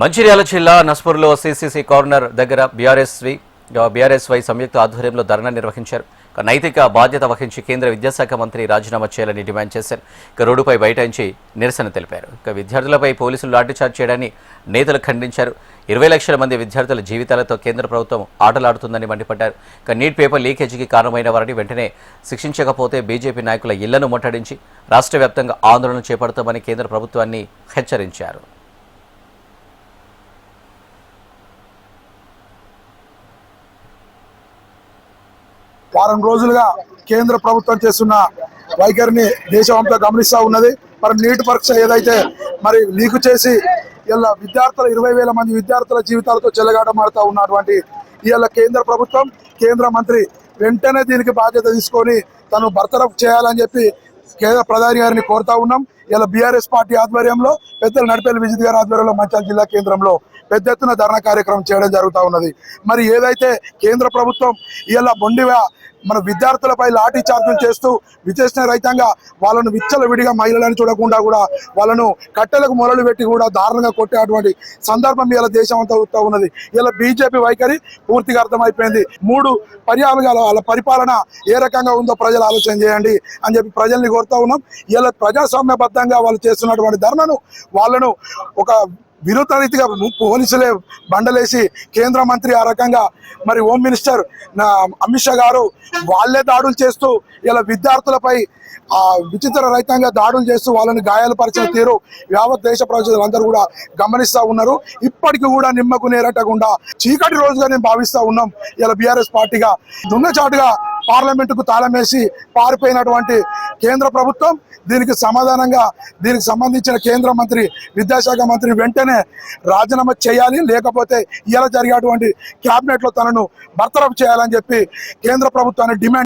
మంచిర్యాల జిల్లా నస్పూర్లో CCC corner దగ్గర బీఆర్ఎస్వై సంయుక్త ఆధ్వర్యంలో ధర్నా నిర్వహించారు. నైతిక బాధ్యత వహించి కేంద్ర విద్యాశాఖ మంత్రి రాజీనామా చేయాలని డిమాండ్ చేశారు. రోడ్డుపై బైఠాయించి నిరసన తెలిపారు. విద్యార్థులపై పోలీసులు లాఠీచార్జ్ చేయడాన్ని నేతలు ఖండించారు. 20 లక్షల మంది విద్యార్థుల జీవితాలతో కేంద్ర ప్రభుత్వం ఆటలాడుతుందని మండిపడ్డారు. నీట్ పేపర్ లీకేజీకి కారణమైన వారిని వెంటనే శిక్షించకపోతే బీజేపీ నాయకుల ఇళ్లను ముట్టడించి రాష్ట్ర వ్యాప్తంగా ఆందోళన చేపడతామని కేంద్ర ప్రభుత్వాన్ని హెచ్చరించారు. వారం రోజులుగా కేంద్ర ప్రభుత్వం చేస్తున్న వైఖరిని దేశమంతా గమనిస్తూ ఉన్నది. మరి నీట్ పరీక్ష ఏదైతే మరి లీకు చేసి ఇలా విద్యార్థుల 20,000 మంది విద్యార్థుల జీవితాలతో చెలగాటమాడుతూ ఉన్నటువంటి ఇవాళ కేంద్ర ప్రభుత్వం కేంద్ర మంత్రి వెంటనే దీనికి బాధ్యత తీసుకొని తను బర్తరఫ్ చేయాలని చెప్పి కేంద్ర ప్రధాని గారిని కోరుతా ఉన్నాం. ఇలా బీఆర్ఎస్ పార్టీ ఆధ్వర్యంలో పెద్దలు నడిపేలు విజిత్ గారి ఆధ్వర్యంలో మంచిర్యాల జిల్లా కేంద్రంలో పెద్ద ఎత్తున ధర్నా కార్యక్రమం చేయడం జరుగుతూ ఉన్నది. మరి ఏదైతే కేంద్ర ప్రభుత్వం ఇలా మొండిగా మన విద్యార్థులపై లాఠీ చార్జీలు చేస్తూ విచేసిన రైతంగా వాళ్ళను విచ్చలవిడిగా మహిళలను చూడకుండా కూడా వాళ్ళను కట్టెలకు మొలలు పెట్టి కూడా దారుణంగా కొట్టేటువంటి సందర్భం ఇలా దేశం అంతా వస్తూ ఉన్నది. ఇలా బీజేపీ వైఖరి పూర్తిగా అర్థమైపోయింది. 3 పర్యాలుగా వాళ్ళ పరిపాలన ఏ రకంగా ఉందో ప్రజలు ఆలోచన చేయండి అని చెప్పి ప్రజల్ని కోరుతా ఉన్నాం. ఇలా ప్రజాస్వామ్యబద్ధంగా వాళ్ళు చేస్తున్నటువంటి ధర్మను వాళ్ళను ఒక వినూత రీతిగా పోలీసులే బండలేసి కేంద్ర మంత్రి ఆ రకంగా మరి హోమ్ మినిస్టర్ అమిత్ షా గారు వాళ్ళే దాడులు చేస్తూ ఇలా విద్యార్థులపై విచిత్ర రహితంగా దాడులు చేస్తూ వాళ్ళని గాయాలపరిచిన తీరు యావత్ దేశ ప్రజలందరూ కూడా గమనిస్తూ ఉన్నారు. ఇప్పటికీ కూడా నిమ్మకు నేరట్టకుండా చీకటి రోజుగా నేను భావిస్తూ ఉన్నాం. ఇలా బీఆర్ఎస్ పార్టీగా దున్నచాటుగా పార్లమెంటుకు తాళమేసి పారిపోయినటువంటి కేంద్ర ప్రభుత్వం దీనికి సమాధానంగా దీనికి సంబంధించిన కేంద్ర మంత్రి విద్యాశాఖ మంత్రి వెంటనే రాజీనామా చేయాలి, లేకపోతే ఇలా జరిగేటువంటి క్యాబినెట్లో తనను బర్తరఫ్ చేయాలని చెప్పి కేంద్ర ప్రభుత్వాన్ని డిమాండ్